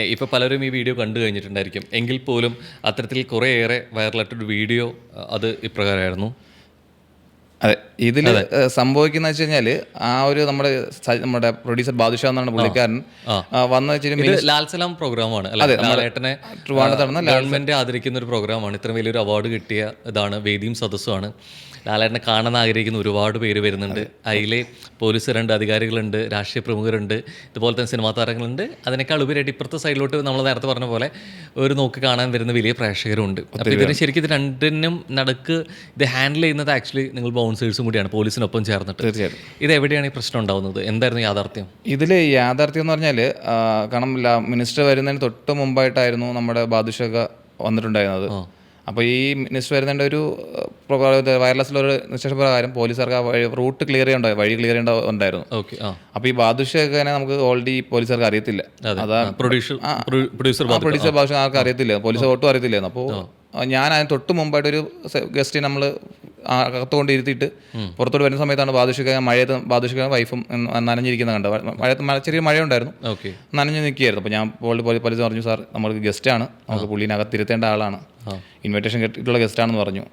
ഇപ്പോൾ പലരും ഈ വീഡിയോ കണ്ടു കഴിഞ്ഞിട്ടുണ്ടായിരിക്കും. എങ്കിൽ പോലും അത്തരത്തിൽ കുറേയേറെ വൈറലായിട്ടൊരു വീഡിയോ അത് ഇപ്രകാരമായിരുന്നു. അതെ, ഇതിൽ സംഭവിക്കുന്ന വെച്ച് കഴിഞ്ഞാൽ നമ്മുടെ പ്രൊഡ്യൂസർ ബാദുഷാ എന്നാണ് പുള്ളിക്കാരൻ വന്ന ഇത് ലാൽ സലാം പ്രോഗ്രാമാണ്. ലാലേട്ടനെ ഗവൺമെന്റ് ആദരിക്കുന്ന ഒരു പ്രോഗ്രാമാണ്. ഇത്ര വലിയൊരു അവാർഡ് കിട്ടിയ ഇതാണ്, വേദിയും സദസ്സുമാണ്. ലാലേട്ടനെ കാണാൻ ആഗ്രഹിക്കുന്ന ഒരുപാട് പേര് വരുന്നുണ്ട്. അതിലെ പോലീസുകാരുണ്ട്, അധികാരികളുണ്ട്, രാഷ്ട്രീയ പ്രമുഖരുണ്ട്, ഇതുപോലെ തന്നെ സിനിമാ താരങ്ങളുണ്ട്. അതിനേക്കാൾ ഉപരിയായിട്ട് ഇപ്പുറത്തെ സൈഡിലോട്ട് നമ്മൾ നേരത്തെ പറഞ്ഞ പോലെ ഒരു നോക്ക് കാണാൻ വരുന്ന വലിയ പ്രേക്ഷകരുണ്ട്. അപ്പോൾ ഇതിന് ശരിക്കും ഇത് രണ്ടിനും നടുക്ക് ഇത് ഹാൻഡിൽ ചെയ്യുന്നത് ആക്ച്വലി നിങ്ങൾ ബൗൺസേഴ്സും കൂടിയാണ്, പോലീസിനൊപ്പം ചേർന്നിട്ട്. തീർച്ചയായിട്ടും ഇത് എവിടെയാണ് ഈ പ്രശ്നം ഉണ്ടാവുന്നത്? എന്തായിരുന്നു യാഥാർത്ഥ്യം? ഇതിൽ യാഥാർത്ഥ്യം എന്ന് പറഞ്ഞാൽ കാരണം മിനിസ്റ്റർ വരുന്നതിന് തൊട്ട് മുമ്പായിട്ടായിരുന്നു നമ്മുടെ ബാദുഷക വന്നിട്ടുണ്ടായിരുന്നത്. അപ്പോൾ ഈ മിനിസ്റ്റർ വരുന്നതിൻ്റെ ഒരു വയർലെസ്സിലൊരു നിശ്ചയ പ്രകാരം പോലീസുകാർക്ക് റൂട്ട് ക്ലിയർ ചെയ്യേണ്ട വഴി ക്ലിയർ ചെയ്യേണ്ടതുണ്ടായിരുന്നു. അപ്പോൾ ഈ ബാദുഷകനെ നമുക്ക് ഓൾറെഡി പോലീസുകാർക്ക് അറിയത്തില്ല. അതാണ് പ്രൊഡ്യൂസർ ബാദുഷ ആർക്ക് അറിയത്തില്ല, പോലീസ് ഒട്ടും അറിയത്തില്ലായിരുന്നു. അപ്പോൾ ഞാൻ അതിന് തൊട്ട് മുമ്പായിട്ടൊരു ഗസ്റ്റ് നമ്മൾ അകത്തുകൊണ്ട് ഇരുത്തിയിട്ട് പുറത്തോട്ട് വരുന്ന സമയത്താണ് ബാദുഷക വൈഫും നനഞ്ഞിരിക്കുന്നത് കണ്ടത്. ചെറിയ മഴയുണ്ടായിരുന്നു, നനഞ്ഞ് നിൽക്കുകയായിരുന്നു. അപ്പോൾ ഞാൻ പോലീസ് പറഞ്ഞു, സാർ നമ്മൾക്ക് ഗസ്റ്റാണ്, നമുക്ക് പുള്ളീനെ അകത്തിരുത്തേണ്ട ആളാണ്, ഇൻവിറ്റേഷൻ കിട്ടിയിട്ടുള്ള ഗസ്റ്റാണെന്ന് പറഞ്ഞു.